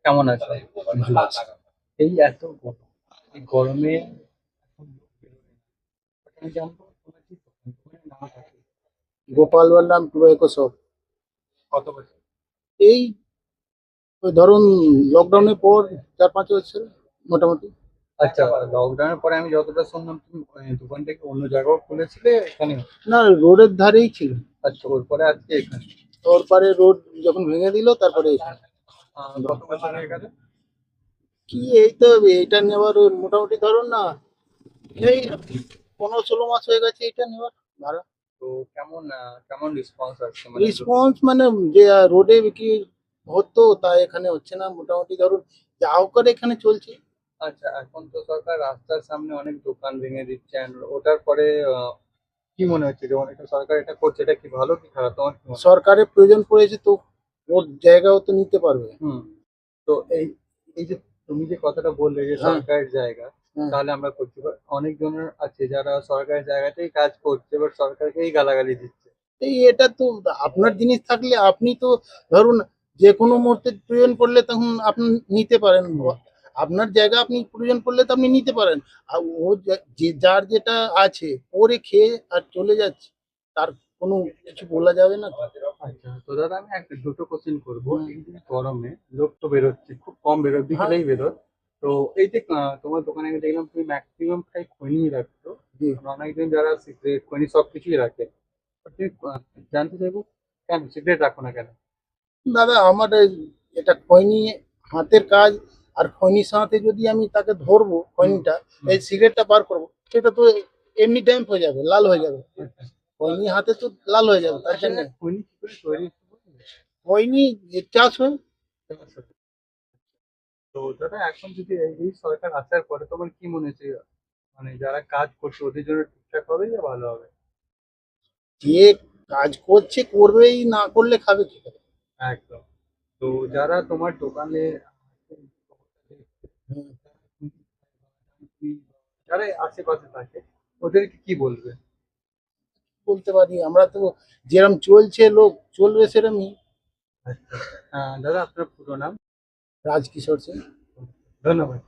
কেমন আছে? ভালো আছে। এই এত গরম, এই গরমে এখন লোক বেরোবে না। আমি জানবো তোমার কি দোকানের নাম থাকে? গোপাল বললাম টুবাইকো শপ। কত বছর? এই ওই ধরুন লকডাউনের পর 4-5 বছর মোটামুটি। আচ্ছা, লকডাউনের পরে আমি যতটা শুনলাম তুমি দোকানটাকে অন্য জায়গাও খুলেছিলে এখানে। না, রোডের ধারেই ছিল। আচ্ছা, ওর পরে আজকে এখানে। ওর পারে রোড যখন ভেঙে দিল তারপরে এখানে। কত বছর হয়ে গেল? কি এই তো এইটা নেওয়ার ওই মোটামুটি ধরুন না, এই 15-16 মাস হয়ে গেছে এটা নেওয়ার ভাড়া। তো কেমন রেসপন্স আসছে মানে রেসপন্স মানে যে রোডে বিক্রি হতো তা এখানে হচ্ছে না, মোটামুটি ধরুন যা হোক করে এখানে চলছে। আচ্ছা, এখন তো সরকার রাস্তার সামনে অনেক দোকান ভেঙে দিচ্ছে and ওটার পরে কি মনে হচ্ছে যে অনেকটা সরকার এটা করছে, এটা কি ভালো কি খারাপ তোমার কি মনে হয়? সরকারের প্রয়োজন পড়েছে তো ওর জায়গাও তো নিতে পারবে। হুম। তো এই এই যে তুমি যে কথাটা বললে যে হ্যাঁ, সরকারের জায়গা, হ্যাঁ। তাহলে আমরা করছি অনেক জনের আছে যারা সরকারের জায়গাতেই কাজ করছে বাট সরকারকেই গালাগালি দিচ্ছে। এই এটা তো আপনার জিনিস থাকলে আপনি তো ধরুন যে কোনো মুহূর্তে প্রয়োজন পড়লে তখন আপনি নিতে পারেন। হুম। আপনার জায়গা আপনি প্রয়োজন পড়লে তো আপনি নিতে পারেন। আর ও যে যার যেটা আছে করে খেয়ে আর চলে যাচ্ছে, তার কোনো কিছু বলা যাবে না তো। আচ্ছা, তো দাদা আমি একটা দুটো কোশ্চেন করবো। হুম, এই যে গরমে লোক তো বেরোচ্ছে, খুব কম বেরোয়, হ্যাঁ, বিকেলেই বেরোয়। তো এই যে তোমার দোকানে আমি দেখলাম তুমি ম্যাক্সিমাম খাই খৈনি রাখছো, জি। আর অনেকজন যারা সিগারেট খৈনি সব কিছুই রাখে। তো তুমি জানতে চাইবো কেন সিগারেট রাখো না কেন? দাদা আমার এটা খৈনি হাতের কাজ, আর খৈনির সাথে যদি আমি তাকে ধরবো হুম। খৈনিটা, হুম। এই সিগারেটটা বার করবো, সেটা তো এমনি টাইম হয়ে যাবে, লাল হয়ে যাবে। আচ্ছা। খৈনি হাতে তো লাল হয়ে যাবে, তার আচ্ছা, জন্য খৈনি কি করে তৈরি একটু বলবে? খৈনি চাষ হয়। আচ্ছা। তো দাদা এখন যদি এই সরকার আসার পরে তোমার কি মনে হচ্ছে, মানে যারা কাজ করছে ওদের জন্য ঠিকঠাক হবে না ভালো হবে? যে কাজ করছে করবেই, না করলে খাবে কি করে? একদম। তো যারা তোমার দোকানে হুম, যারা আশেপাশে থাকে ওদেরকে কি বলবে? বলতে পারি আমরা তো যেরকম চলছে লোক চলবে সেরকমই। আচ্ছা, দাদা আপনার পুরো নাম? রাজকিশোর সিং। ধন্যবাদ।